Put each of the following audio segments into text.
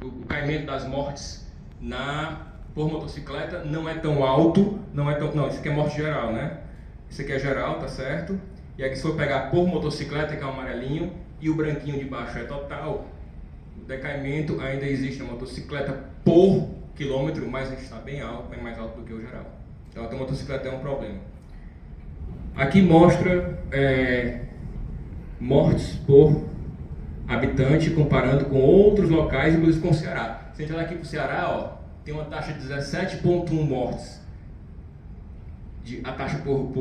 O caimento das mortes por motocicleta não é tão alto, não, isso aqui é morte geral, né? Isso aqui é geral, tá certo? E aqui se for pegar por motocicleta, que é o amarelinho, e o branquinho de baixo é total, o decaimento ainda existe na motocicleta por quilômetro, mas a gente está bem alto, bem mais alto do que o geral. Então a motocicleta é um problema. Aqui mostra mortes por habitante comparando com outros locais, inclusive com o Ceará. Se a gente olhar aqui para o Ceará, ó, tem uma taxa de 17,1 mortes, a taxa por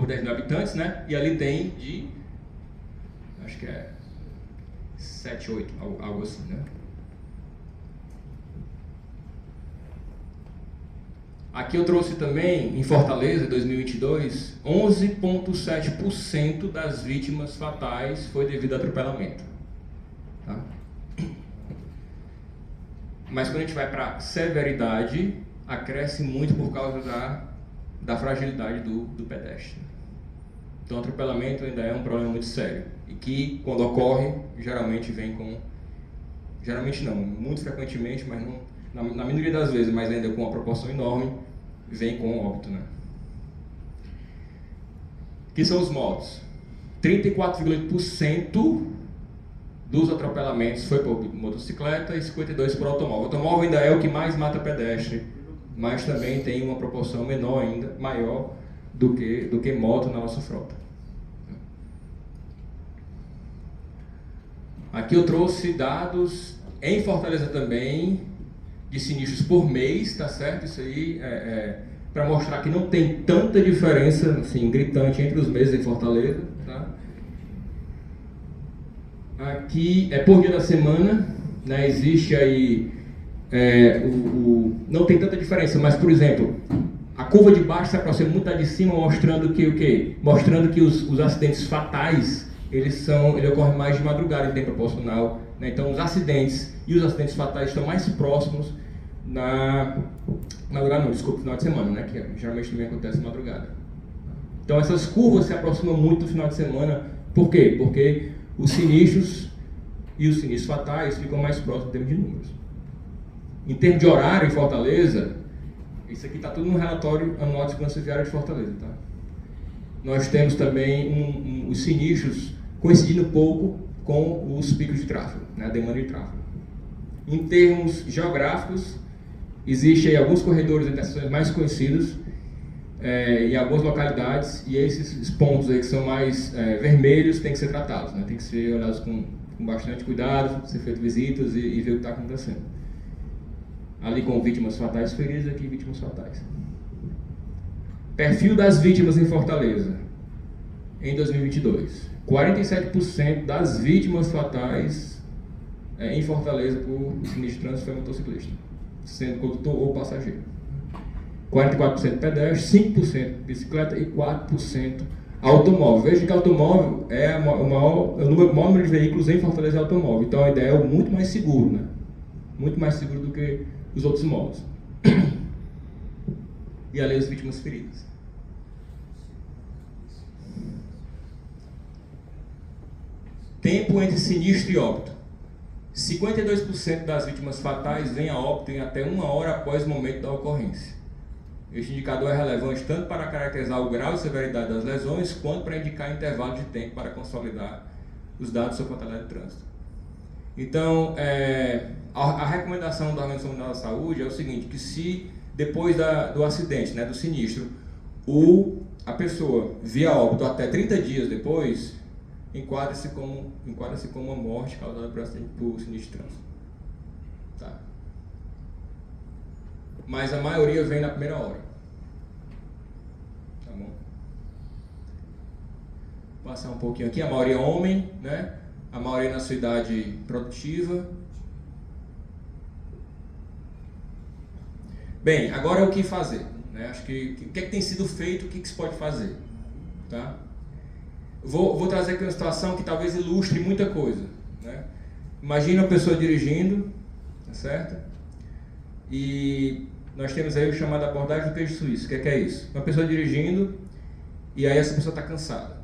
10 mil habitantes, né? E ali tem de, acho que é 7, 8, algo assim, né? Aqui eu trouxe também, em Fortaleza, 2022, 11,7% das vítimas fatais foi devido a atropelamento. Tá? Mas quando a gente vai para severidade, acresce muito por causa da fragilidade do pedestre. Então, atropelamento ainda é um problema muito sério. E que, quando ocorre, geralmente vem com... Geralmente não, muito frequentemente, mas não... Na minoria das vezes, mas ainda com uma proporção enorme, vem com óbito, né? Que são os modos? 34,8% dos atropelamentos foi por motocicleta e 52% por automóvel. O automóvel ainda é o que mais mata pedestre, mas também tem uma proporção menor ainda, maior do que moto na nossa frota. Aqui eu trouxe dados em Fortaleza também, de sinistros por mês, tá certo? Isso aí para mostrar que não tem tanta diferença, assim, gritante entre os meses em Fortaleza, tá? Aqui é por dia da semana, né? Existe aí, não tem tanta diferença, mas, por exemplo, a curva de baixo se aproxima muito da de cima, mostrando que o quê? Mostrando que os acidentes fatais, ele ocorre mais de madrugada em tempo proporcional, né? Então, os acidentes e os acidentes fatais estão mais próximos madrugada, final de semana, né? Que geralmente também acontece na madrugada. Então, essas curvas se aproximam muito no final de semana. Por quê? Porque os sinistros e os sinistros fatais ficam mais próximos em termos de números. Em termos de horário em Fortaleza, isso aqui está tudo no relatório anual de segurança viária de Fortaleza, tá? Nós temos também os sinistros coincidindo pouco com os picos de tráfego, né? A demanda de tráfego. Em termos geográficos, existem alguns corredores de interseções mais conhecidos em algumas localidades, e esses pontos aí que são mais vermelhos têm que ser tratados, né? Tem que ser olhados com bastante cuidado, ser feito visitas e ver o que está acontecendo. Ali com vítimas fatais feridas, aqui vítimas fatais. Perfil das vítimas em Fortaleza em 2022. 47% das vítimas fatais em Fortaleza por sinistro de trânsito foi motociclista, sendo condutor ou passageiro. 44% pedestre, 5% bicicleta e 4% automóvel. Veja que automóvel o maior número de veículos em Fortaleza é automóvel. Então a ideia é muito mais seguro, né? Muito mais seguro do que os outros modos. E ali as vítimas feridas. Tempo entre sinistro e óbito. 52% das vítimas fatais vêm a óbito em até 1 hora após o momento da ocorrência. Este indicador é relevante tanto para caracterizar o grau e severidade das lesões, quanto para indicar intervalo de tempo para consolidar os dados sobre a fatalidade de trânsito. Então, a recomendação da Organização Mundial da Saúde é o seguinte, que se depois do acidente, né, do sinistro, a pessoa via óbito até 30 dias depois, enquadra-se como uma morte causada por sinistro de trânsito. Tá? Mas a maioria vem na primeira hora. Tá bom? Vou passar um pouquinho aqui. A maioria é homem, né? A maioria na sua idade produtiva. Bem, agora o que fazer? Né? Acho que o que é que tem sido feito, o que se pode fazer? Tá? Vou trazer aqui uma situação que talvez ilustre muita coisa, né? Imagina uma pessoa dirigindo, tá certo? E nós temos aí o chamado abordagem do queijo suíço. O que é isso? Uma pessoa dirigindo e aí essa pessoa está cansada.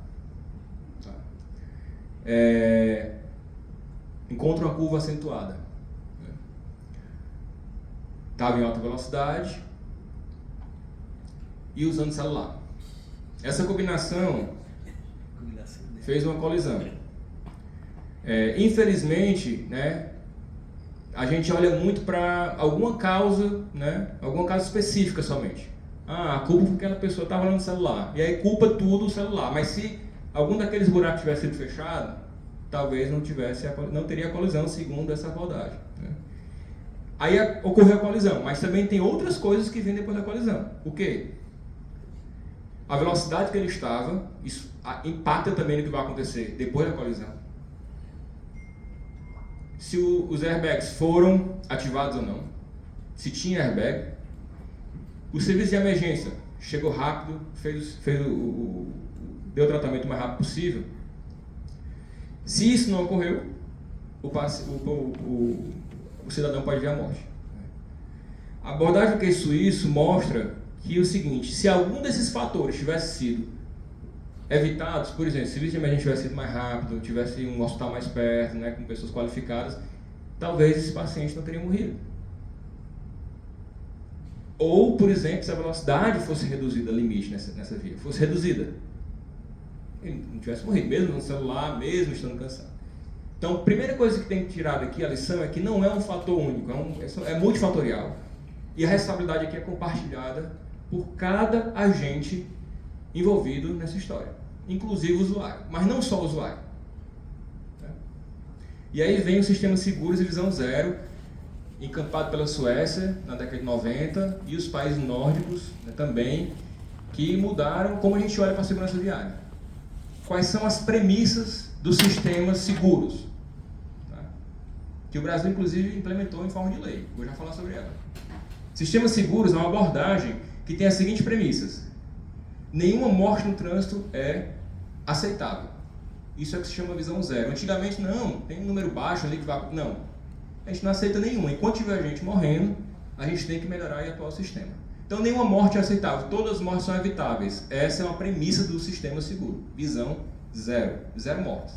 Tá? encontra uma curva acentuada. Estava em alta velocidade e usando celular. Essa combinação fez uma colisão. Infelizmente, né, a gente olha muito para alguma causa, né, alguma causa específica somente. A culpa porque aquela pessoa estava no celular. E aí culpa tudo o celular. Mas se algum daqueles buracos tivesse sido fechado, talvez não teria a colisão, segundo essa abordagem. Né? Aí ocorreu a colisão, mas também tem outras coisas que vêm depois da colisão. O quê? A velocidade que ele estava, isso impacta também no que vai acontecer depois da colisão. Se os airbags foram ativados ou não, se tinha airbag, o serviço de emergência chegou rápido, deu o tratamento o mais rápido possível. Se isso não ocorreu, o cidadão pode vir à morte. A abordagem do case suíço mostra que o seguinte: se algum desses fatores tivesse sido evitados, por exemplo, se o serviço de emergência tivesse sido mais rápido, tivesse um hospital mais perto, né, com pessoas qualificadas, talvez esse paciente não teria morrido. Ou, por exemplo, se a velocidade fosse reduzida, limite nessa via, fosse reduzida, ele não tivesse morrido, mesmo no celular, mesmo estando cansado. Então, a primeira coisa que tem que tirar daqui, a lição, é que não é um fator único, é multifatorial. E a responsabilidade aqui é compartilhada por cada agente envolvido nessa história, inclusive o usuário, mas não só o usuário. E aí vem o sistema Seguros e Visão Zero, encampado pela Suécia na década de 90 e os países nórdicos, né, também, que mudaram como a gente olha para a segurança viária. Quais são as premissas dos sistemas seguros? Tá? Que o Brasil, inclusive, implementou em forma de lei. Vou já falar sobre ela. Sistemas seguros é uma abordagem que tem as seguintes premissas. Nenhuma morte no trânsito é aceitável. Isso é o que se chama visão zero. Antigamente, não, tem um número baixo ali que vai... Não. A gente não aceita nenhuma. Enquanto tiver gente morrendo, a gente tem que melhorar e atuar o sistema. Então, nenhuma morte é aceitável. Todas as mortes são evitáveis. Essa é uma premissa do sistema seguro. Visão zero. Zero mortes.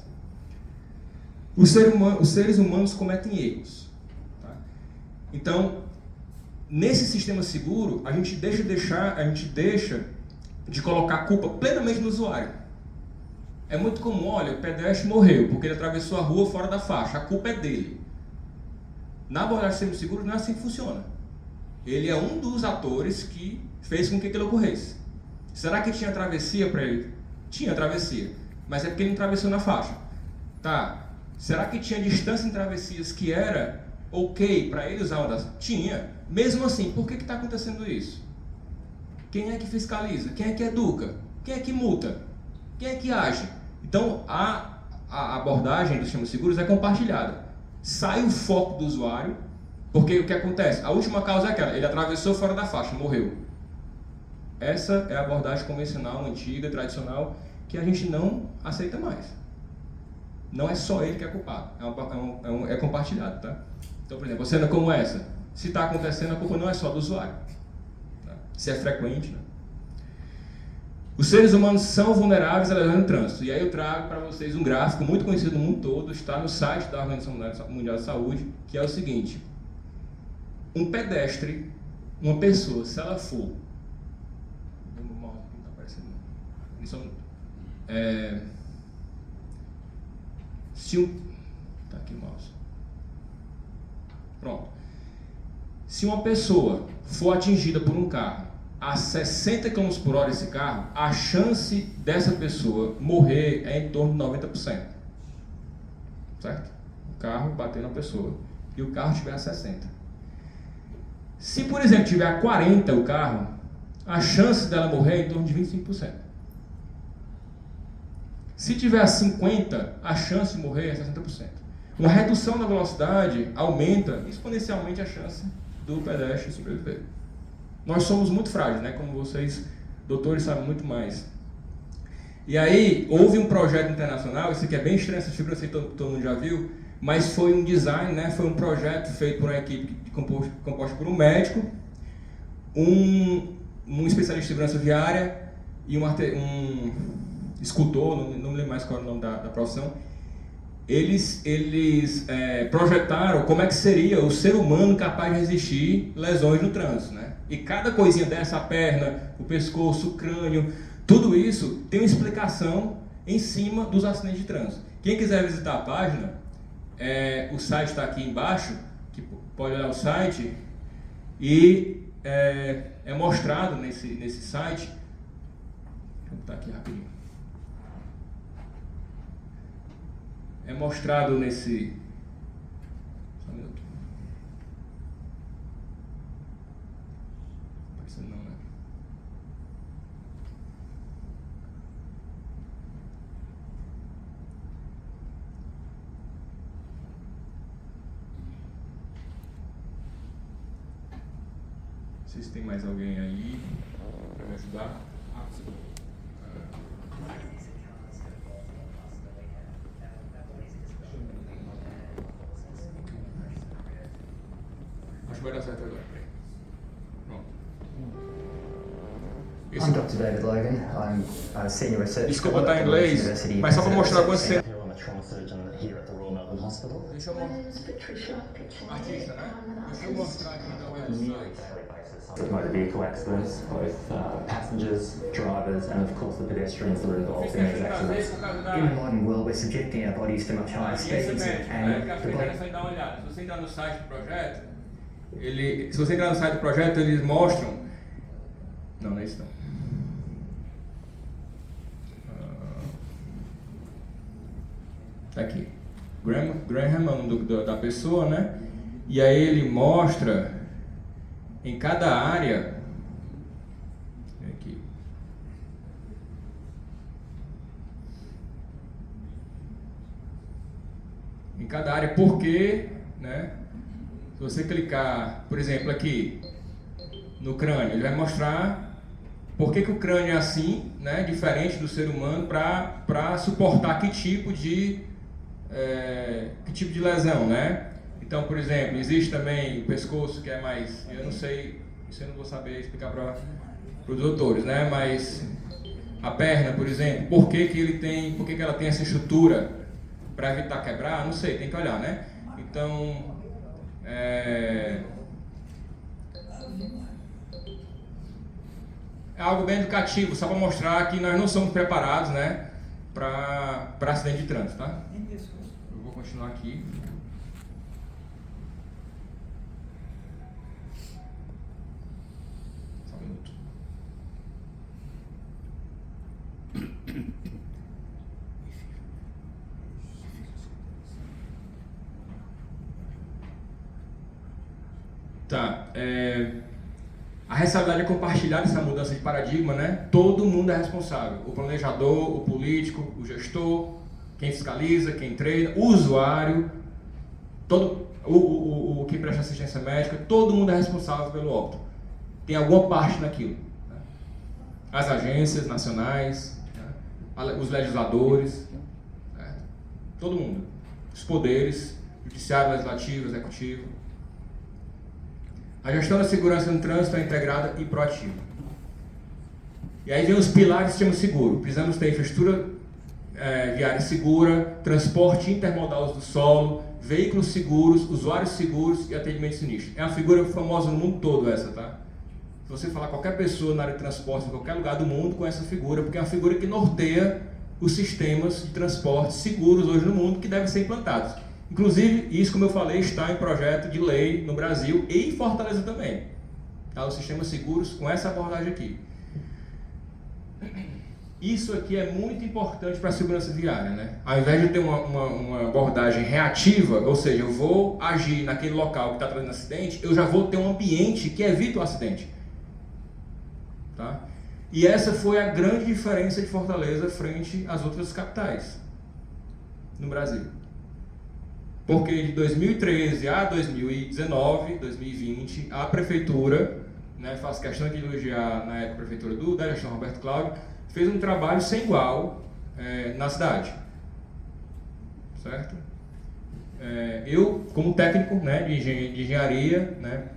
Os seres humanos cometem erros. Tá? Então, nesse sistema seguro, a gente deixa de colocar a culpa plenamente no usuário. É muito comum, olha, o pedestre morreu porque ele atravessou a rua fora da faixa. A culpa é dele. Na abordagem do sistema seguro não é assim que funciona. Ele é um dos atores que fez com que aquilo ocorresse. Será que tinha travessia para ele? Tinha travessia, mas é porque ele não atravessou na faixa. Tá. Será que tinha distância em travessias que era ok para ele usar uma das... Tinha. Mesmo assim, por que está acontecendo isso? Quem é que fiscaliza? Quem é que educa? Quem é que multa? Quem é que age? Então, a abordagem dos sistemas seguros é compartilhada. Sai o foco do usuário, porque o que acontece? A última causa é aquela, ele atravessou fora da faixa, morreu. Essa é a abordagem convencional, antiga, tradicional, que a gente não aceita mais. Não é só ele que é culpado, é compartilhado, tá? Então, por exemplo, cena como essa, se está acontecendo, a culpa não é só do usuário. Tá? Se é frequente, né? Os seres humanos são vulneráveis a lesões no trânsito. E aí eu trago para vocês um gráfico muito conhecido no mundo todo, está no site da Organização Mundial de Saúde, que é o seguinte. Um pedestre, uma pessoa, se ela for... O mouse aqui não está aparecendo. Tá aqui o mouse. Pronto. Se uma pessoa for atingida por um carro a 60 km por hora esse carro, a chance dessa pessoa morrer é em torno de 90%. Certo? O carro bater na pessoa e o carro estiver a 60. Se, por exemplo, tiver a 40 o carro, a chance dela morrer é em torno de 25%. Se tiver a 50, a chance de morrer é 60%. Uma redução da velocidade aumenta exponencialmente a chance do pedestre sobreviver. Nós somos muito frágeis, né? Como vocês, doutores, sabem muito mais. E aí, houve um projeto internacional, isso aqui é bem estranho, essa fibra, eu sei que todo mundo já viu, mas foi um design, né? Foi um projeto feito por uma equipe composta por um médico, um especialista em segurança viária e um escultor, não me lembro mais qual é o nome da profissão, eles projetaram como é que seria o ser humano capaz de resistir lesões no trânsito, né? E cada coisinha dessa, a perna, o pescoço, o crânio, tudo isso tem uma explicação em cima dos acidentes de trânsito. Quem quiser visitar a página, o site está aqui embaixo, que pode olhar o site, e é mostrado nesse site. Deixa eu botar aqui rapidinho. É mostrado nesse... Só um minuto. Não aparecendo não, né? Não sei se tem mais alguém aí para me ajudar. Acho que vai dar certo agora. Pronto. I'm Dr. David Logan. I'm a senior research Desculpa fellow estar em at the inglês, University mas só para mostrar Research quando você... Centre. I'm a trauma surgeon here at the Royal Melbourne Hospital. Deixa eu mostrar. Artista, né? Deixa eu mostrar aqui então o site. With motor vehicle accidents, both passengers, drivers, and of course the pedestrians that are involved in these accidents. In the modern world, we're subjecting our bodies to much higher speeds, and Se você entrar no site do projeto, se você entrar no site do projeto, eles mostram... Não é isso não. Tá aqui. Graham é o nome da pessoa, né? E aí ele mostra em cada área... Aqui. Em cada área, por quê, né? Se você clicar, por exemplo, aqui no crânio, ele vai mostrar por que o crânio é assim, né? Diferente do ser humano, para suportar que tipo de lesão, né? Então, por exemplo, existe também o pescoço, que é mais, eu não sei, isso eu não vou saber explicar para os doutores, né? Mas a perna, por exemplo, por que ela tem essa estrutura para evitar quebrar? Não sei, tem que olhar, né? Então, é algo bem educativo, só para mostrar que nós não somos preparados, né, para acidente de trânsito, tá? Eu vou continuar aqui. Só um minuto. Tá, a responsabilidade é compartilhada, essa mudança de paradigma, né? Todo mundo é responsável. O planejador, o político, o gestor, quem fiscaliza, quem treina, o usuário, o que presta assistência médica, todo mundo é responsável pelo óbito. Tem alguma parte naquilo. Né? As agências nacionais, né? Os legisladores, né? Todo mundo. Os poderes, judiciário, legislativo, executivo. A gestão da segurança no trânsito é integrada e proativa. E aí vem os pilares do sistema seguro. Precisamos ter infraestrutura viária segura, transporte intermodal do solo, veículos seguros, usuários seguros e atendimento sinistro. É uma figura famosa no mundo todo essa, tá? Se você falar qualquer pessoa na área de transporte, em qualquer lugar do mundo, com essa figura, porque é uma figura que norteia os sistemas de transporte seguros hoje no mundo que devem ser implantados. Inclusive, isso, como eu falei, está em projeto de lei no Brasil e em Fortaleza também. Tá? Os sistemas seguros com essa abordagem aqui. Isso aqui é muito importante para a segurança viária, né? Ao invés de ter uma abordagem reativa, ou seja, eu vou agir naquele local que está trazendo acidente, eu já vou ter um ambiente que evita o acidente. Tá? E essa foi a grande diferença de Fortaleza frente às outras capitais no Brasil. Porque de 2013 a 2019, 2020, a prefeitura, né, faço questão de elogiar na época a prefeitura da gestão Roberto Cláudio, fez um trabalho sem igual na cidade. Certo? Eu, como técnico, né, de engenharia, né,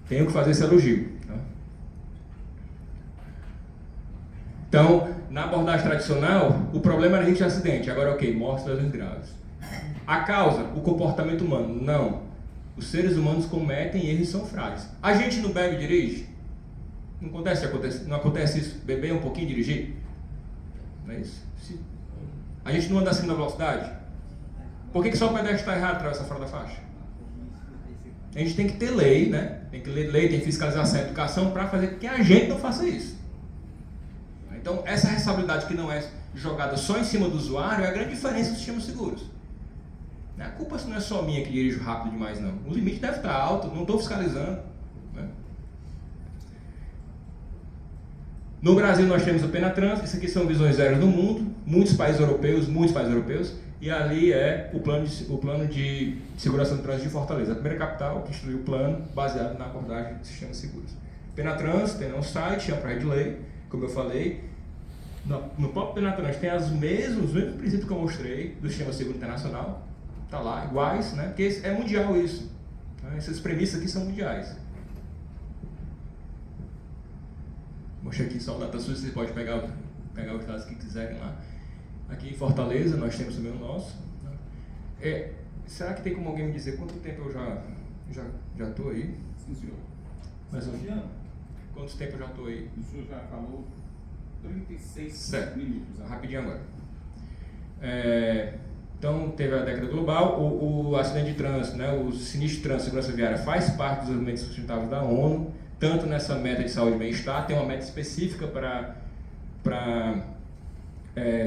tenho que fazer esse elogio. Né? Então, na abordagem tradicional, o problema era risco de acidente. Agora, ok, mortes e lesões graves. A causa, o comportamento humano. Não. Os seres humanos cometem erros e são frágeis. A gente não bebe e dirige? Não acontece isso? Beber um pouquinho e dirigir? Não é isso? A gente não anda acima da velocidade? Por que só o pedestre está errado atravessar fora da faixa? A gente tem que ter lei, né? Tem que ler lei, tem que fiscalizar essa educação para fazer com que a gente não faça isso. Então, essa responsabilidade que não é jogada só em cima do usuário é a grande diferença dos sistemas seguros. A culpa não é só minha que dirijo rápido demais, não. O limite deve estar alto, não estou fiscalizando. Né? No Brasil nós temos o Penatrans, isso aqui são visões zero do mundo, muitos países europeus, e ali é o plano de segurança do trânsito de Fortaleza, a primeira capital que instituiu o plano baseado na abordagem de sistemas seguros. Penatrans tem um site, é um projeto de lei, como eu falei. No próprio Penatrans tem os mesmos princípios que eu mostrei do sistema seguro internacional, tá lá, iguais, né? Porque é mundial isso. Né? Essas premissas aqui são mundiais. Mostrei aqui só o DataSUS, vocês podem pegar os dados que quiserem lá. Aqui em Fortaleza nós temos também o nosso. Né? Será que tem como alguém me dizer quanto tempo eu já estou aí? Sim, senhor. Mais ou menos. Quanto tempo eu já estou aí? O senhor já falou 36 certo. minutos. Rapidinho agora. Então, teve a década global, o acidente de trânsito, né, o sinistro de trânsito e segurança viária faz parte dos desenvolvimentos sustentáveis da ONU, tanto nessa meta de saúde e bem-estar, tem uma meta específica para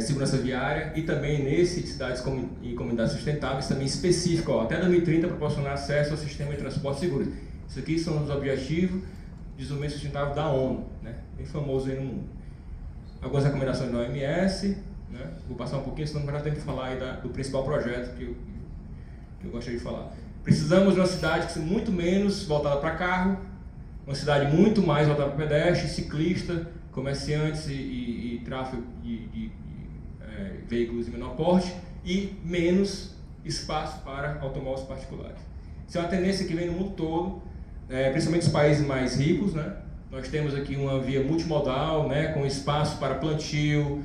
segurança viária e também nesse cidades e comunidades sustentáveis, também específico, até 2030 proporcionar acesso ao sistema de transporte seguro. Isso aqui são os objetivos de desenvolvimento sustentável da ONU, né, bem famoso aí no mundo. Algumas recomendações da OMS, né? Vou passar um pouquinho, senão já tenho que falar aí do principal projeto que eu gostaria de falar. Precisamos de uma cidade que seja muito menos voltada para carro, uma cidade muito mais voltada para pedestre, ciclista, comerciantes e tráfego de veículos de menor porte e menos espaço para automóveis particulares. Isso é uma tendência que vem no mundo todo, principalmente os países mais ricos, né? Nós temos aqui uma via multimodal, né, com espaço para plantio,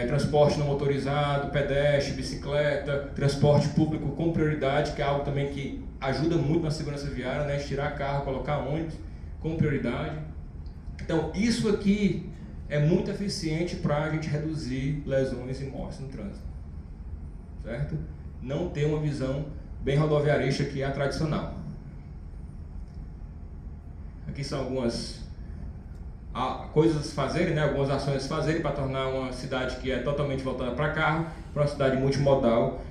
transporte não motorizado, pedestre, bicicleta, transporte público com prioridade, que é algo também que ajuda muito na segurança viária, né, tirar carro, colocar ônibus com prioridade. Então, isso aqui é muito eficiente para a gente reduzir lesões e mortes no trânsito, certo? Não ter uma visão bem rodoviarista que é a tradicional. Aqui são algumas coisas a fazerem, né? Algumas ações a fazerem para tornar uma cidade que é totalmente voltada para carro, para uma cidade multimodal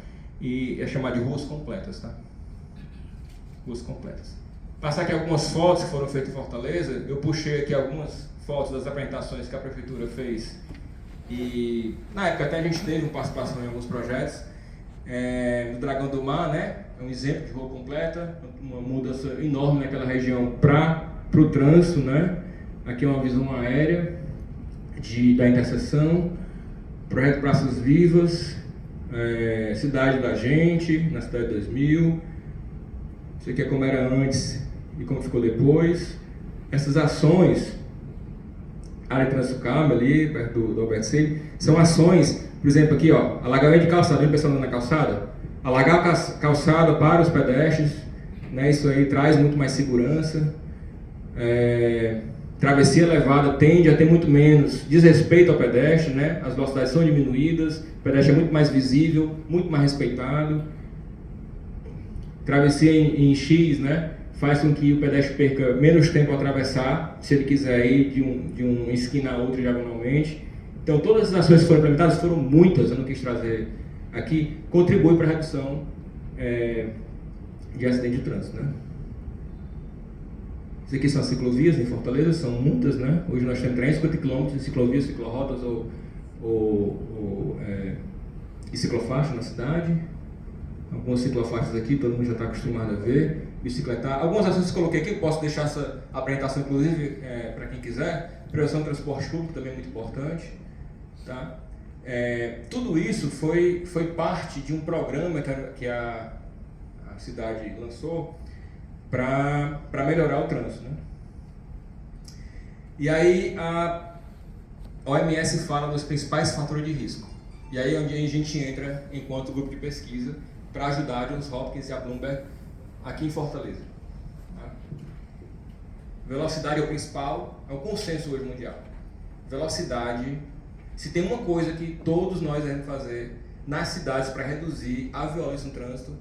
e é chamada de ruas completas, tá? Ruas completas. Passar aqui algumas fotos que foram feitas em Fortaleza, eu puxei aqui algumas fotos das apresentações que a prefeitura fez e na época até a gente teve uma participação em alguns projetos, no Dragão do Mar, né? É um exemplo de rua completa, uma mudança enorme naquela região para o trânsito, né? Aqui é uma visão aérea da interseção, projeto Praças Vivas, Cidade da Gente, na Cidade 2000. Isso aqui é como era antes e como ficou depois. Essas ações, área de trânsito calma ali, perto do Alberto Seib, são ações, por exemplo, aqui, ó, alagamento de calçada, vem o pessoal andando na calçada? Alagar a calçada para os pedestres, né? Isso aí traz muito mais segurança. Travessia elevada tende a ter muito menos desrespeito ao pedestre, né? As velocidades são diminuídas, o pedestre é muito mais visível, muito mais respeitado. Travessia em X, né? Faz com que o pedestre perca menos tempo a atravessar, se ele quiser ir de uma esquina a outra diagonalmente. Então todas as ações que foram implementadas, foram muitas, eu não quis trazer aqui, contribuem para a redução de acidente de trânsito, né? Isso aqui são as ciclovias em Fortaleza, são muitas, né? Hoje nós temos 350 km de ciclovias, ciclorotas e ciclofaixa na cidade. Algumas ciclofaixas aqui, todo mundo já está acostumado a ver. Bicicletar. Algumas ações que eu coloquei aqui, eu posso deixar essa apresentação, inclusive, para quem quiser. Prevenção do transporte público também é muito importante. Tá? Tudo isso foi parte de um programa que a cidade lançou para melhorar o trânsito, né? E aí a OMS fala dos principais fatores de risco. E aí é onde a gente entra enquanto grupo de pesquisa para ajudar a Johns Hopkins e a Bloomberg aqui em Fortaleza. Velocidade é o principal, é o consenso hoje mundial. Velocidade, se tem uma coisa que todos nós devemos fazer nas cidades para reduzir a violência no trânsito,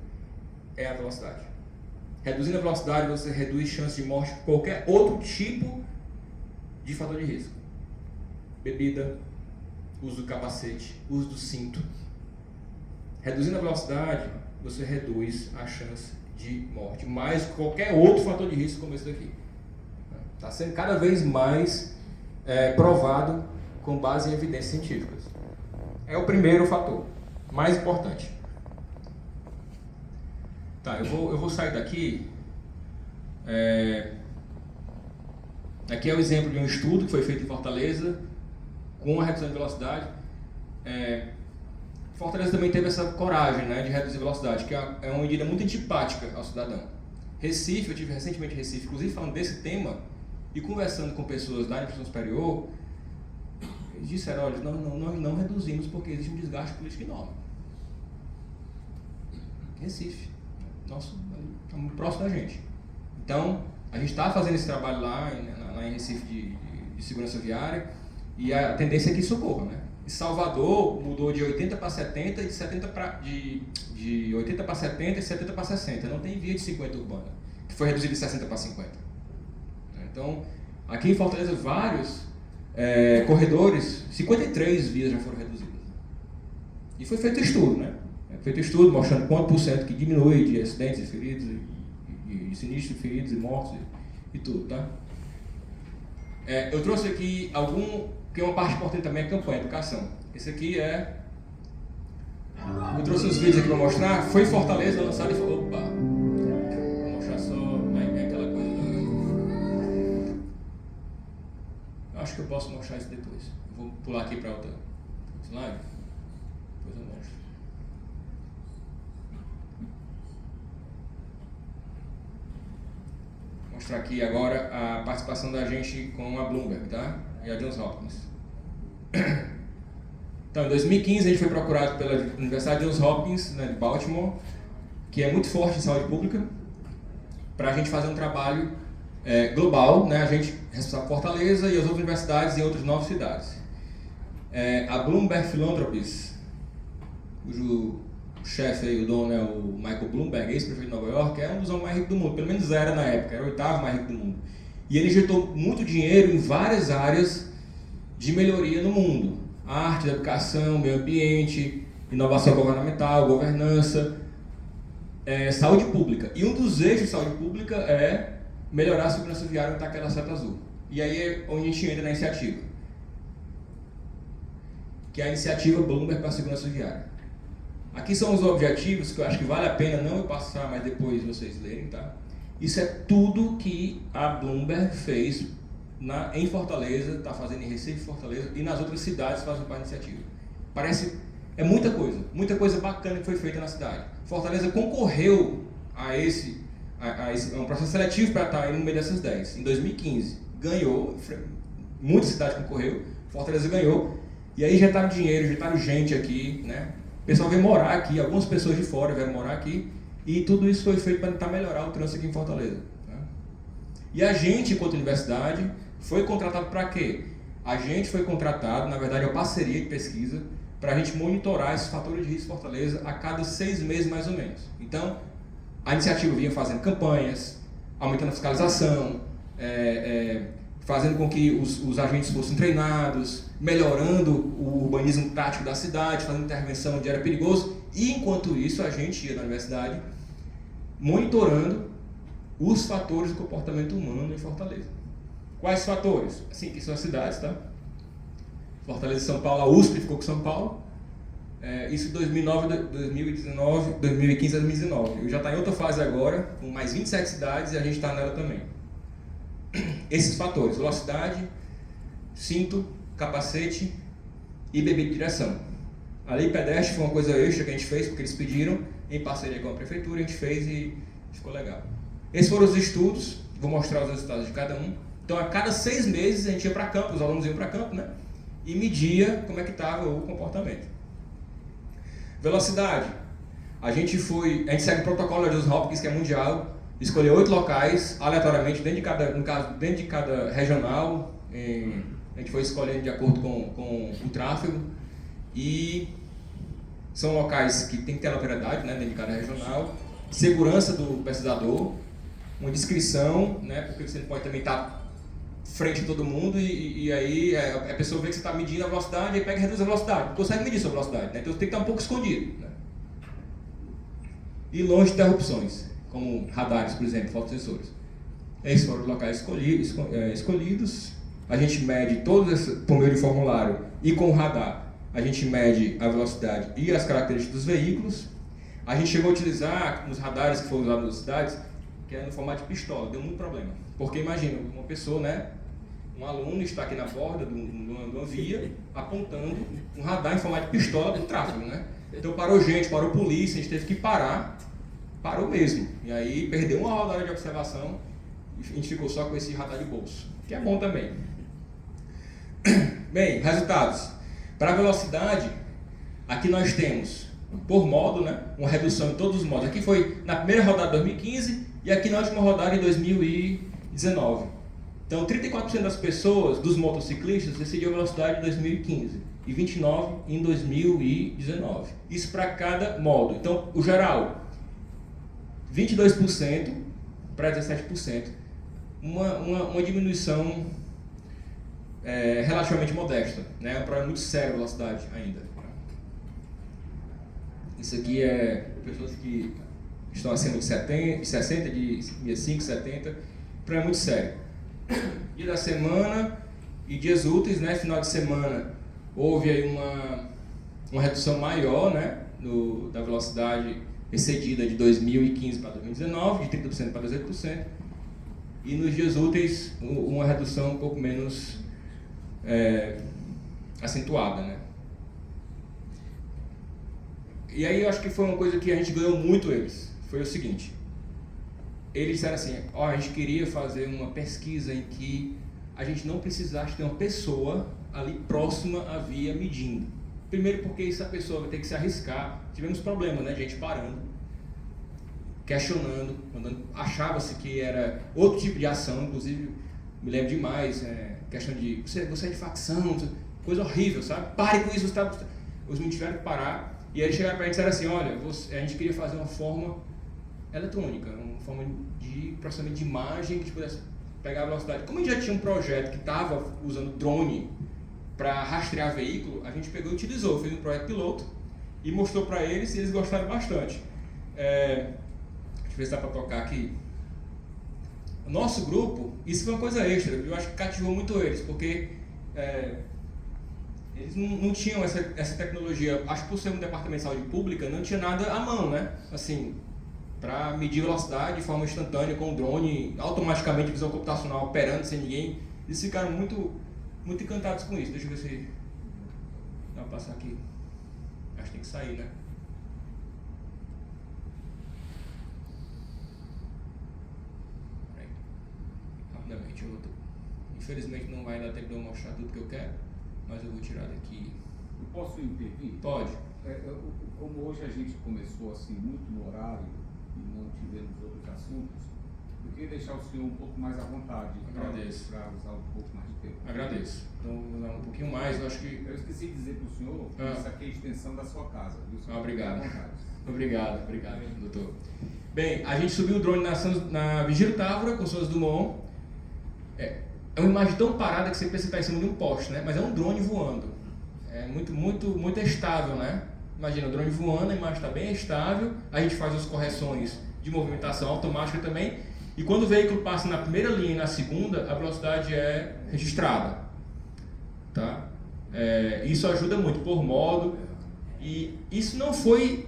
é a velocidade. Reduzindo a velocidade, você reduz chance de morte por qualquer outro tipo de fator de risco. Bebida, uso do capacete, uso do cinto. Reduzindo a velocidade, você reduz a chance de morte, mais qualquer outro fator de risco como esse daqui. Está sendo cada vez mais provado com base em evidências científicas. É o primeiro fator, mais importante. Tá, eu vou sair daqui. Aqui é o exemplo de um estudo que foi feito em Fortaleza com a redução de velocidade. Fortaleza também teve essa coragem, né, de reduzir a velocidade, que é uma medida muito antipática ao cidadão. Recife, eu tive recentemente em Recife, inclusive falando desse tema e conversando com pessoas da educação superior, eles disseram, olha, nós não reduzimos porque existe um desgaste político enorme. Recife, nosso, está muito próximo da gente. Então, a gente está fazendo esse trabalho lá em Recife de segurança viária e a tendência é que isso ocorra, né? Em Salvador mudou de 80 para 70 e de 80 para 70 e 70 para 60. Não tem via de 50 urbana, que foi reduzido de 60 para 50. Então, aqui em Fortaleza, vários corredores, 53 vias já foram reduzidas. E foi feito estudo, né? Feito estudo mostrando quanto por cento que diminui de acidentes e feridos, e sinistros, feridos e mortos e tudo, tá? Eu trouxe aqui que é uma parte importante também, é a campanha, a educação. Esse aqui eu trouxe uns vídeos aqui para mostrar, foi em Fortaleza, lançado e falou, opa, vou mostrar só, aquela coisa. Eu acho que eu posso mostrar isso depois. Eu vou pular aqui para outra slide, depois eu mostro. Vou mostrar aqui agora a participação da gente com a Bloomberg, tá? E a Johns Hopkins. Então, em 2015 a gente foi procurado pela Universidade Johns Hopkins, né, de Baltimore, que é muito forte em saúde pública, para a gente fazer um trabalho global, né, a gente responsável por Fortaleza e as outras universidades em outras 9 cidades. A Bloomberg Philanthropies, cujo chefe aí, o dono é o Michael Bloomberg, ex-prefeito de Nova York, é um dos homens mais ricos do mundo, pelo menos era na época, era o 8º mais rico do mundo. E ele injetou muito dinheiro em várias áreas de melhoria no mundo. Arte, educação, meio ambiente, inovação governamental, governança, saúde pública. E um dos eixos de saúde pública é melhorar a segurança viária onde está aquela seta azul. E aí é onde a gente entra na iniciativa, que é a iniciativa Bloomberg para a segurança viária. Aqui são os objetivos que eu acho que vale a pena não eu passar, mas depois vocês lerem, tá? Isso é tudo que a Bloomberg fez em Fortaleza, está fazendo em Recife, Fortaleza e nas outras cidades fazem parte da iniciativa. É muita coisa bacana que foi feita na cidade. Fortaleza concorreu a um processo seletivo para estar aí no meio dessas 10. Em 2015, ganhou, muita cidade concorreu, Fortaleza ganhou, e aí injetaram dinheiro, injetaram gente aqui, né? O pessoal veio morar aqui, algumas pessoas de fora vieram morar aqui, e tudo isso foi feito para tentar melhorar o trânsito aqui em Fortaleza. Né? E a gente, enquanto universidade, foi contratado para quê? A gente foi contratado, na verdade, é uma parceria de pesquisa, para a gente monitorar esses fatores de risco em Fortaleza a cada 6 meses, mais ou menos. Então, a iniciativa vinha fazendo campanhas, aumentando a fiscalização, fazendo com que os agentes fossem treinados, melhorando o urbanismo tático da cidade, fazendo intervenção onde era perigoso, e enquanto isso a gente ia na universidade monitorando os fatores do comportamento humano em Fortaleza. Quais fatores? Assim, que são as cidades, tá? Fortaleza e São Paulo, a USP ficou com São Paulo, isso em 2009, 2019, 2015 a 2019. Eu já está em outra fase agora, com mais 27 cidades e a gente está nela também. Esses fatores, velocidade, cinto, capacete e bebida de direção. A lei pedestre foi uma coisa extra que a gente fez, porque eles pediram, em parceria com a prefeitura, a gente fez e ficou legal. Esses foram os estudos, vou mostrar os resultados de cada um. Então, a cada 6 meses a gente ia para campo, os alunos iam para campo, né? e media como é que estava o comportamento. Velocidade. A gente segue o protocolo da Johns Hopkins, que é mundial, escolheu 8 locais, aleatoriamente, dentro de cada regional, a gente foi escolhendo de acordo com o tráfego, e são locais que tem que ter aleatoriedade, né, dentro de cada regional, segurança do pesquisador, uma descrição, né, porque você pode também estar frente a todo mundo e aí a pessoa vê que você está medindo a velocidade e pega e reduz a velocidade, não consegue medir a sua velocidade, né, então você tem que estar um pouco escondido, né. E longe de interrupções, como radares, por exemplo, fotossensores. Esses foram os locais escolhidos. A gente mede todos por meio de formulário e com o radar. A gente mede a velocidade e as características dos veículos. A gente chegou a utilizar nos radares que foram usados nas cidades, que é no formato de pistola. Deu muito problema. Porque imagina, uma pessoa, né, um aluno está aqui na borda de uma via, apontando um radar em formato de pistola do tráfego, né? Então parou gente, parou polícia, a gente teve que parar, parou mesmo. E aí perdeu uma hora de observação e a gente ficou só com esse radar de bolso, que é bom também. Bem, resultados. Para a velocidade, aqui nós temos, por modo, né, uma redução em todos os modos. Aqui foi na primeira rodada de 2015 e aqui na última rodada em 2019. Então, 34% das pessoas, dos motociclistas, decidiram a velocidade em 2015 e 29% em 2019. Isso para cada modo. Então, o geral, 22% para 17%. Uma diminuição relativamente modesta, né? É um problema muito sério a velocidade ainda. Isso aqui é pessoas que estão acima de 60, de 65, 70, problema muito sério. Dia da semana e dias úteis, né? Final de semana houve aí uma redução maior, né? Da velocidade excedida de 2015 para 2019, de 30% para 18%. E nos dias úteis, uma redução um pouco menos acentuada, né? E aí eu acho que foi uma coisa que a gente ganhou muito eles. Foi o seguinte: eles disseram assim, a gente queria fazer uma pesquisa em que a gente não precisasse ter uma pessoa ali próxima à via medindo. Primeiro porque essa pessoa vai ter que se arriscar. Tivemos problemas, né? Gente parando, questionando, achava-se que era outro tipo de ação, inclusive me lembro demais, questão de você é de facção, coisa horrível, sabe? Pare com isso, os meninos tiveram que parar. E aí eles chegaram para a gente e disseram assim, olha, a gente queria fazer uma forma eletrônica, uma forma de processamento de imagem que a gente pudesse pegar a velocidade. Como a gente já tinha um projeto que estava usando drone para rastrear veículo, a gente pegou e utilizou, fez um projeto piloto e mostrou para eles e eles gostaram bastante. Deixa eu ver se dá para tocar aqui. O nosso grupo, isso foi uma coisa extra, eu acho que cativou muito eles, porque eles não tinham essa tecnologia. Acho que por ser um departamento de saúde pública, não tinha nada à mão, né? Assim, para medir velocidade de forma instantânea com o drone, automaticamente visão computacional operando sem ninguém. Eles ficaram muito, muito encantados com isso. Deixa eu ver se dá para passar aqui. Acho que tem que sair, né? Rapidamente, infelizmente não vai dar tempo de eu mostrar tudo que eu quero, mas eu vou tirar daqui. Eu posso intervir? Pode. Como hoje a gente começou assim muito no horário e não tivemos outros assuntos, eu queria deixar o senhor um pouco mais à vontade. Agradeço. Para usar um pouco mais de tempo. Agradeço. Então vou usar um pouquinho mais, eu acho que... Eu esqueci de dizer para o senhor que isso aqui é a extensão da sua casa, viu? Obrigado. Obrigado, doutor. Bem, a gente subiu o drone na Vigílio Távora com Santos Dumont. É uma imagem tão parada que você pensa que está em cima de um poste, né? Mas é um drone voando. É muito, muito, muito estável, né? Imagina, o drone voando, a imagem está bem estável, a gente faz as correções de movimentação automática também, e quando o veículo passa na primeira linha e na segunda, a velocidade é registrada. Tá? Isso ajuda muito por modo, e isso não foi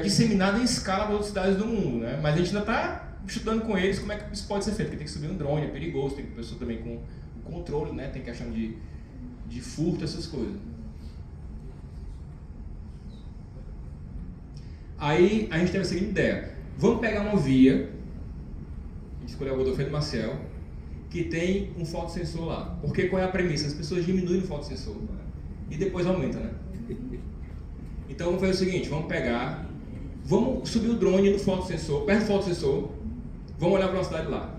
disseminado em escala das cidades do mundo, né? Mas a gente ainda está estudando com eles como é que isso pode ser feito, porque tem que subir um drone, é perigoso, tem pessoa também com o controle, né? Tem questão de furto, essas coisas. Aí a gente teve a seguinte ideia: vamos pegar uma via, a gente escolheu a Godofredo Maciel, que tem um fotossensor lá. Porque qual é a premissa? As pessoas diminuem o fotossensor. e depois aumenta, né? Então vamos fazer o seguinte, vamos subir o drone no fotossensor, perto do fotossensor, vamos olhar a velocidade lá.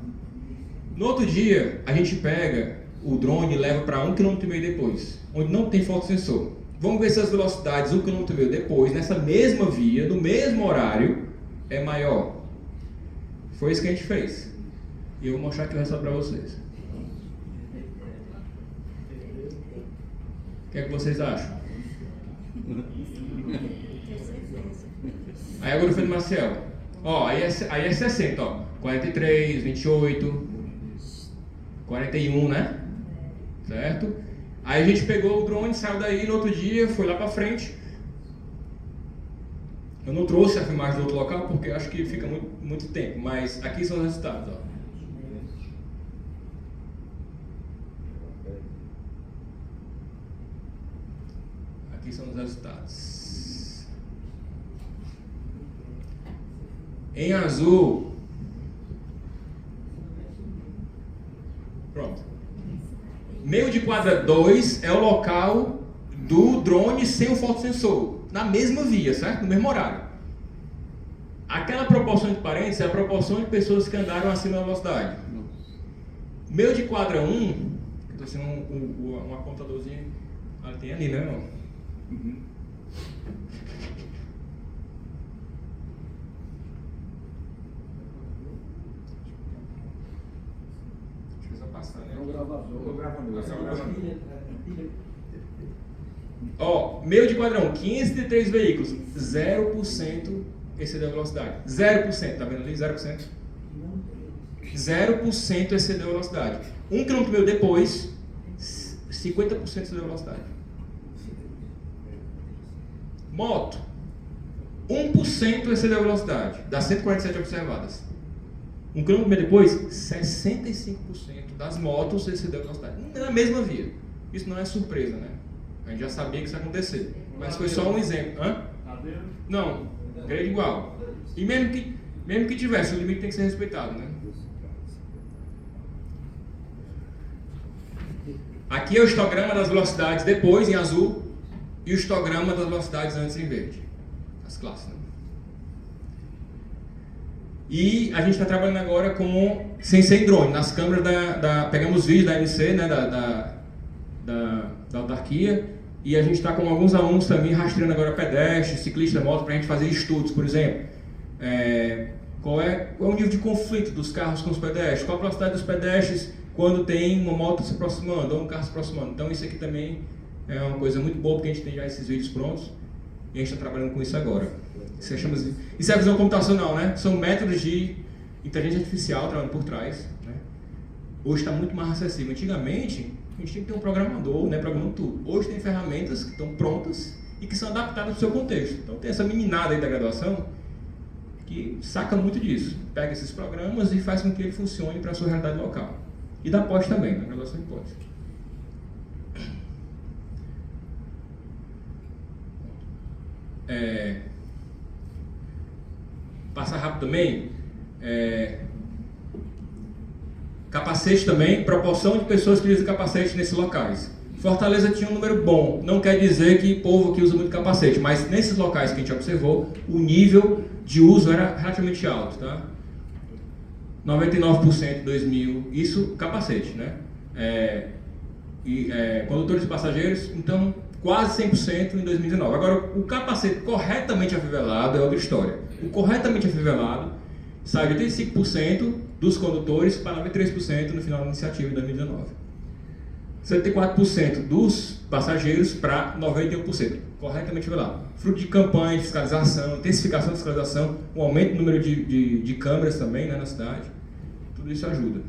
No outro dia, a gente pega o drone e leva para 1,5 km depois, onde não tem fotossensor. Vamos ver se as velocidades 1,5 km depois, nessa mesma via, no mesmo horário, é maior. Foi isso que a gente fez. E eu vou mostrar aqui o resultado para vocês. O que é que vocês acham? Aí agora o Felipe Marcel. Ó, aí é 60, ó. 43, 28, 41, né? Certo? Aí a gente pegou o drone, saiu daí no outro dia, foi lá pra frente. Eu não trouxe a filmagem do outro local porque acho que fica muito tempo, mas aqui são os resultados, ó. Aqui são os resultados. Em azul. Pronto. Meio de quadra 2 é o local do drone sem o fotossensor. Na mesma via, certo? No mesmo horário. Aquela proporção de parênteses é a proporção de pessoas que andaram acima da velocidade. Meio de quadra 1, estou sendo um apontadorzinho. Tem ali, né? Uhum. Deixa eu só passar, né? Ó, meio de quadrão, 503 veículos, 0% excedeu a velocidade. 0%, tá vendo ali? 0%. 0% excedeu a velocidade. 1 km depois, 50% excedeu a velocidade. Moto, 1% excedeu a velocidade, das 147 observadas. 1 km depois, 65% das motos excedeu a velocidade. Na mesma via. Isso não é surpresa, né? A gente já sabia que isso ia acontecer. Mas foi só um exemplo. Hã? Não, grade igual. E mesmo que tivesse, o limite tem que ser respeitado, né? Aqui é o histograma das velocidades depois, em azul, e o histograma das velocidades antes, em verde. As classes, né? E a gente está trabalhando agora com sem drone, nas câmeras pegamos vídeos da MC, né, da autarquia, e a gente está com alguns alunos também rastreando agora pedestres, ciclistas, moto, para a gente fazer estudos, por exemplo. Qual é o nível de conflito dos carros com os pedestres? Qual a velocidade dos pedestres quando tem uma moto se aproximando ou um carro se aproximando? Então isso aqui também é uma coisa muito boa, porque a gente tem já esses vídeos prontos e a gente está trabalhando com isso agora. Isso é a visão computacional, né? São métodos de inteligência artificial trabalhando por trás, né? Hoje está muito mais acessível. Antigamente, a gente tinha que ter um programador, né, programando tudo. Hoje tem ferramentas que estão prontas e que são adaptadas ao seu contexto. Então tem essa meninada aí da graduação que saca muito disso. Pega esses programas e faz com que ele funcione para a sua realidade local. E da pós também, na graduação de pós. Passar rápido também. Capacete também, proporção de pessoas que usam capacete nesses locais. Fortaleza tinha um número bom, não quer dizer que povo que usa muito capacete, mas nesses locais que a gente observou, o nível de uso era relativamente alto, tá? 99% em 2000, isso capacete, né? Condutores e passageiros, então quase 100% em 2019. Agora, o capacete corretamente afivelado é outra história. O corretamente afivelado sai de 85% dos condutores para 93% no final da iniciativa de 2019. 74% dos passageiros para 91%, corretamente afivelado. Fruto de campanha de fiscalização, intensificação de fiscalização, um aumento no número de câmeras também, né, na cidade. Tudo isso ajuda.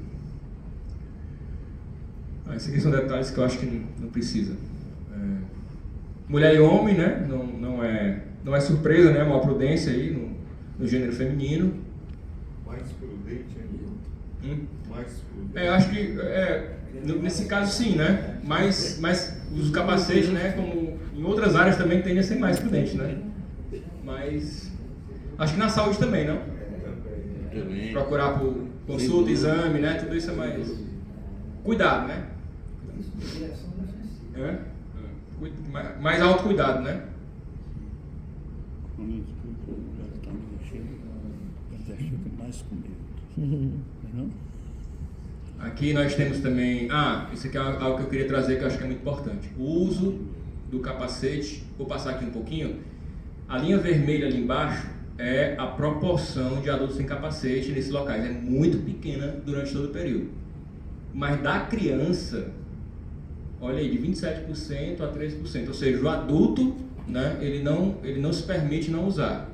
Esses aqui são detalhes que eu acho que não precisa. Mulher e homem, né? Não é surpresa, né? Uma prudência aí no gênero feminino. Mais prudente ainda. Mais prudente. Acho que nesse caso sim, né? Mas os capacetes, né? Como em outras áreas também tendem a ser mais prudentes, né? Mas acho que na saúde também, não? Também. Procurar por consulta, exame, né? Tudo isso é mais cuidado, né? mais autocuidado, né? Mais comigo. Não? Aqui nós temos também... isso aqui é algo que eu queria trazer que eu acho que é muito importante. O uso do capacete. Vou passar aqui um pouquinho. A linha vermelha ali embaixo é a proporção de adultos sem capacete nesses locais. É muito pequena durante todo o período. Mas da criança, olha aí, de 27% a 13%. Ou seja, o adulto, né, ele não se permite não usar.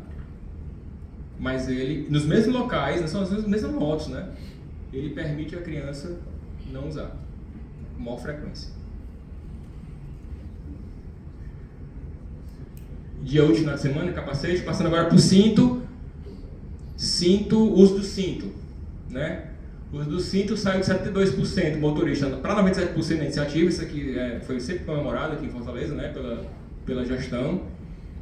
Mas ele, nos mesmos locais, são as mesmas motos, né? Ele permite a criança não usar, com maior frequência. Dia útil na semana, capacete, passando agora para o cinto, uso do cinto, né? O uso do cinto saiu de 72% motorista para 97% na iniciativa. Isso aqui foi sempre comemorado aqui em Fortaleza, né? Pela gestão.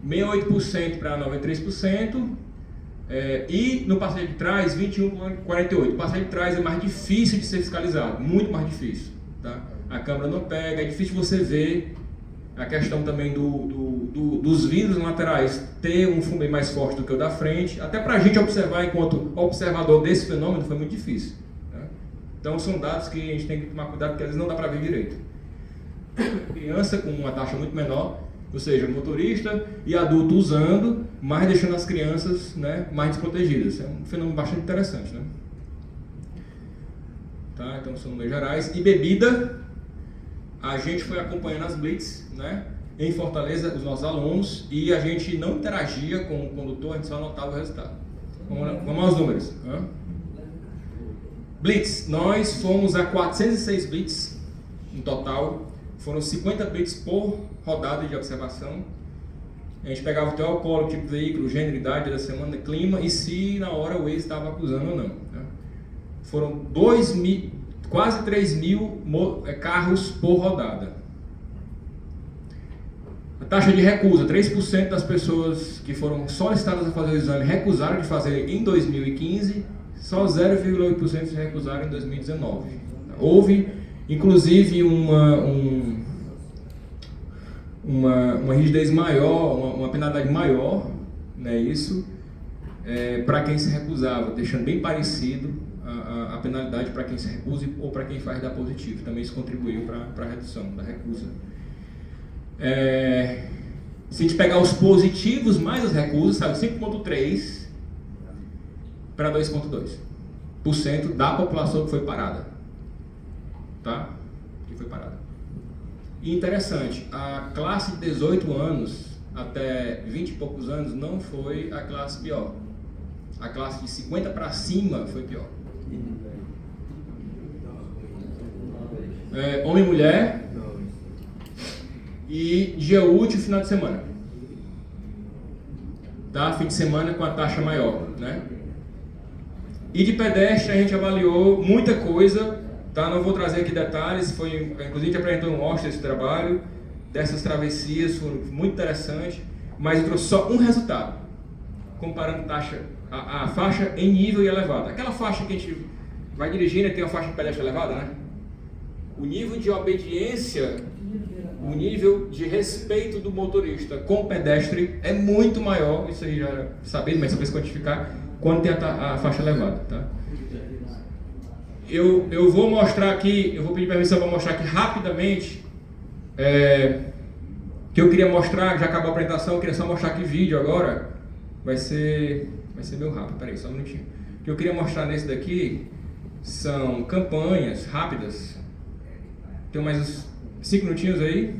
68% para 93%. E no passeio de trás, 21,48%. O passeio de trás é mais difícil de ser fiscalizado, muito mais difícil, tá? A câmera não pega, é difícil você ver a questão também dos vidros laterais ter um fumê mais forte do que o da frente. Até para a gente observar, enquanto observador desse fenômeno, foi muito difícil, né? Então são dados que a gente tem que tomar cuidado, porque às vezes não dá para ver direito. Criança com uma taxa muito menor, ou seja, motorista e adulto usando, mas deixando as crianças, né, mais desprotegidas. É um fenômeno bastante interessante, né? Tá, então são números gerais. E bebida, a gente foi acompanhando as blitz, né, em Fortaleza, os nossos alunos, e a gente não interagia com o condutor, a gente só anotava o resultado. Vamos aos números. Blitz, nós fomos a 406 blitz no total. Foram 50 blitz por rodada de observação. A gente pegava o teu alcoólico, tipo de veículo, gênero, idade da semana, clima, e se na hora o ex estava acusando ou não, né? Foram quase 3 mil carros por rodada. A taxa de recusa, 3% das pessoas que foram solicitadas a fazer o exame recusaram de fazer em 2015, só 0,8% se recusaram em 2019. Houve, inclusive, uma rigidez maior, uma penalidade maior, né, isso, para quem se recusava, deixando bem parecido a penalidade para quem se recusa ou para quem faz dar positivo. Também isso contribuiu para a redução da recusa. Se a gente pegar os positivos mais as recusas, saiu 5,3% para 2,2% da população que foi parada. Tá? Que foi parada. E interessante, a classe de 18 anos até 20 e poucos anos não foi a classe pior. A classe de 50 para cima foi pior. Homem e mulher. E dia útil, final de semana. Tá? Fim de semana com a taxa maior, né? E de pedestre a gente avaliou muita coisa. Tá, não vou trazer aqui detalhes, inclusive a gente apresentou um mostra esse trabalho, dessas travessias, foi muito interessante, mas eu trouxe só um resultado, comparando a faixa em nível e elevada. Aquela faixa que a gente vai dirigindo e tem uma faixa de pedestre elevada, né? O nível de obediência, o nível de respeito do motorista com o pedestre é muito maior, isso aí já era sabido, mas só para quantificar, quando tem a faixa elevada, tá? Eu vou mostrar aqui, eu vou pedir permissão para mostrar aqui rapidamente, que eu queria mostrar, já acabou a apresentação, eu queria só mostrar aqui vídeo agora, vai ser meio rápido, peraí, só um minutinho. O que eu queria mostrar nesse daqui são campanhas rápidas, tem mais uns 5 minutinhos aí,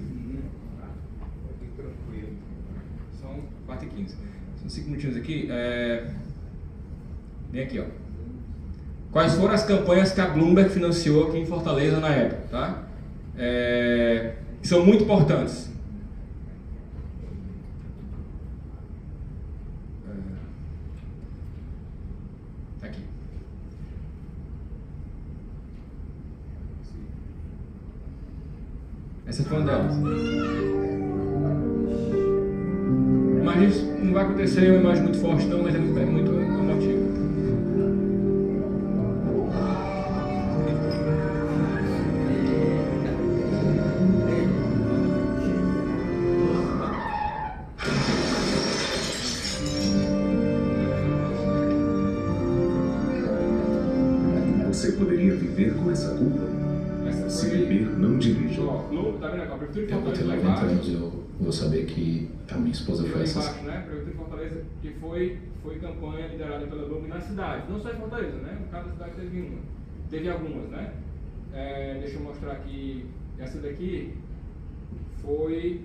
são 4h15, são 5 minutinhos aqui, vem aqui, ó. Quais foram as campanhas que a Bloomberg financiou aqui em Fortaleza na época, tá? São muito importantes. Aqui. Essa foi uma delas. Mas não vai acontecer uma imagem muito forte não, mas é muito emotivo. Você poderia viver com essa culpa? Se beber, não dirija. Tá vendo aqui? A Prefeitura de Eu vou ter Fortaleza lá 90 embaixo. anos, eu vou saber que a minha esposa foi Lá assassinada. embaixo, né? Prefeitura de Fortaleza, que foi campanha liderada pela Globo na cidade. Não só em Fortaleza, né? No caso da cidade teve uma. Teve algumas, né? Deixa eu mostrar aqui. Essa daqui foi...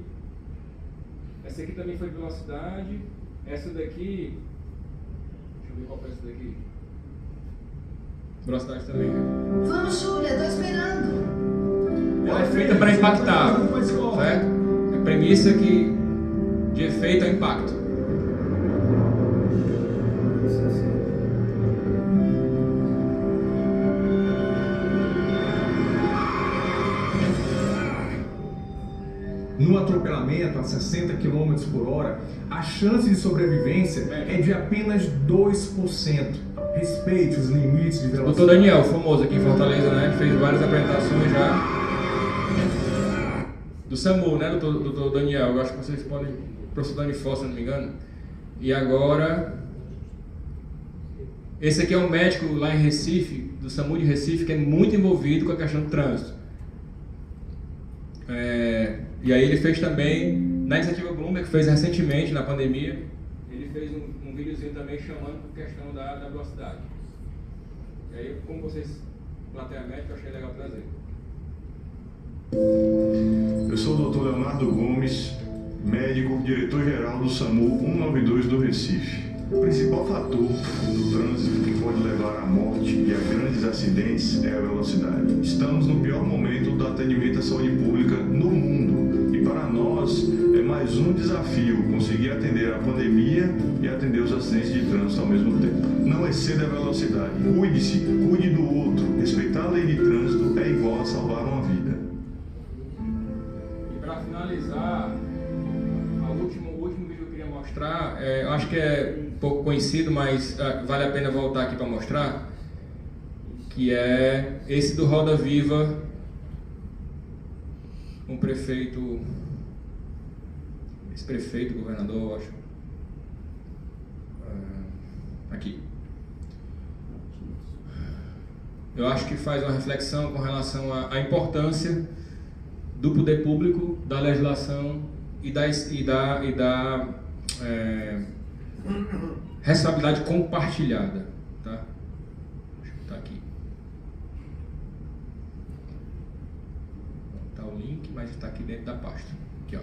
Essa aqui também foi de velocidade. Essa daqui... Deixa eu ver qual foi essa daqui. Velocidade também, né? Vamos, Júlia, tô esperando. Ela é feita para impactar, certo? A premissa que de efeito é impacto. No atropelamento a 60 km por hora, a chance de sobrevivência é de apenas 2%. Respeite os limites de velocidade. Doutor Daniel, famoso aqui em Fortaleza, né? Fez várias apresentações já. Do SAMU, né, doutor Daniel? Eu acho que vocês podem... Professor Dani Fossa, se não me engano. E agora... Esse aqui é um médico lá em Recife, do SAMU de Recife, que é muito envolvido com a questão do trânsito. E aí ele fez também, na iniciativa Bloomberg, que fez recentemente, na pandemia, ele fez um videozinho também chamando por questão da velocidade. E aí, como vocês, plateia médica, eu achei legal trazer. Eu sou o Dr. Leonardo Gomes, médico, diretor-geral do SAMU 192 do Recife. O principal fator do trânsito que pode levar à morte e a grandes acidentes é a velocidade. Estamos no pior momento do atendimento à saúde pública no mundo. E para nós é mais um desafio conseguir atender a pandemia e atender os acidentes de trânsito ao mesmo tempo. Não exceda a velocidade. Cuide-se, cuide do outro. Respeitar a lei de trânsito é igual a salvar uma vida. E para finalizar, o último vídeo que eu queria mostrar, eu acho que é um pouco conhecido, mas vale a pena voltar aqui para mostrar, que é esse do Roda Viva, um prefeito, ex-prefeito, governador, eu acho, aqui. Eu acho que faz uma reflexão com relação à importância do poder público, da legislação e da responsabilidade compartilhada, tá? Deixa eu botar aqui. Tá o link, mas está aqui dentro da pasta. Aqui, ó.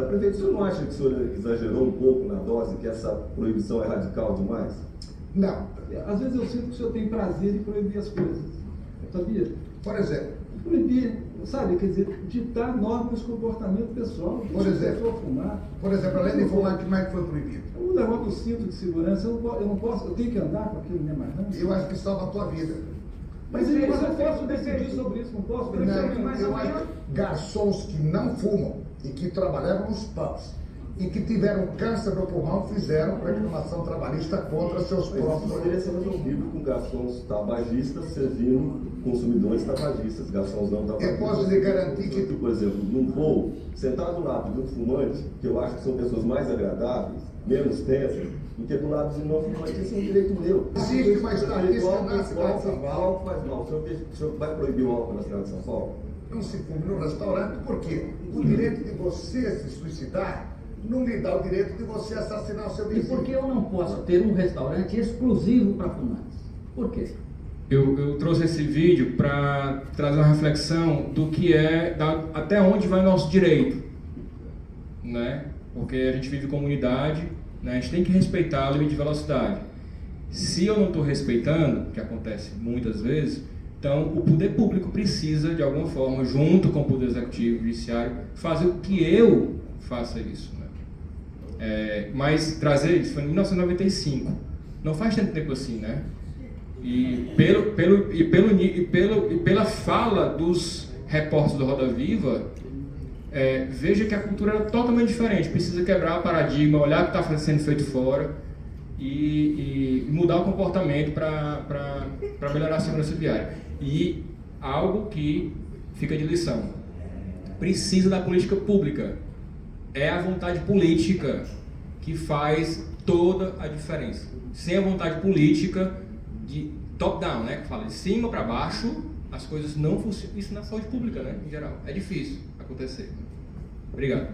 Prefeito, o senhor não acha que o senhor exagerou um pouco na dose, que essa proibição é radical demais? Não. Às vezes eu sinto que o senhor tem prazer em proibir as coisas. Sabia? Por exemplo? Proibir, sabe? Quer dizer, ditar normas de comportamento pessoal. Por exemplo? Fumar. Por exemplo, além de fumar, o que mais foi proibido? O negócio do cinto de segurança, eu não posso, eu tenho que andar com aquilo, né, mais não? Eu acho que salva a tua vida. Mas eu posso decidir sobre isso, não posso? Não, eu acho que garçons que não fumam e que trabalhavam nos pubs e que tiveram câncer no pulmão fizeram reclamação trabalhista contra seus próprios. Isso poderia ser resolvido com garçons tabagistas servindo consumidores tabagistas, garçons não tabagistas. Eu posso lhe garantir que... Por exemplo, num voo, sentado do lado de um fumante, que eu acho que são pessoas mais agradáveis, menos tensas, do que do lado de um não fumante. Isso é um direito meu. Existe uma estatística na cidade de São Paulo. O álcool faz mal. O senhor vai proibir o álcool na cidade de São Paulo? Não se fume no restaurante, porque o direito de você se suicidar não lhe dá o direito de você assassinar o seu vizinho. E por que eu não posso ter um restaurante exclusivo para fumantes? Por quê? Eu trouxe esse vídeo para trazer uma reflexão do que até onde vai o nosso direito, né? Porque a gente vive em comunidade, né? A gente tem que respeitar o limite de velocidade. Se eu não estou respeitando, que acontece muitas vezes, então o poder público precisa, de alguma forma, junto com o poder executivo, judiciário, fazer o que eu faça isso, né? Mas trazer isso foi em 1995, não faz tanto tempo assim, né? E pela fala dos repórteres do Roda Viva, veja que a cultura era totalmente diferente. Precisa quebrar o paradigma, olhar o que está sendo feito fora e mudar o comportamento para melhorar a segurança viária. E algo que fica de lição: precisa da política pública. É a vontade política que faz toda a diferença. Sem a vontade política de top-down, né? Que fala de cima para baixo, as coisas não funcionam. Isso na saúde pública, né? Em geral. É difícil acontecer. Obrigado.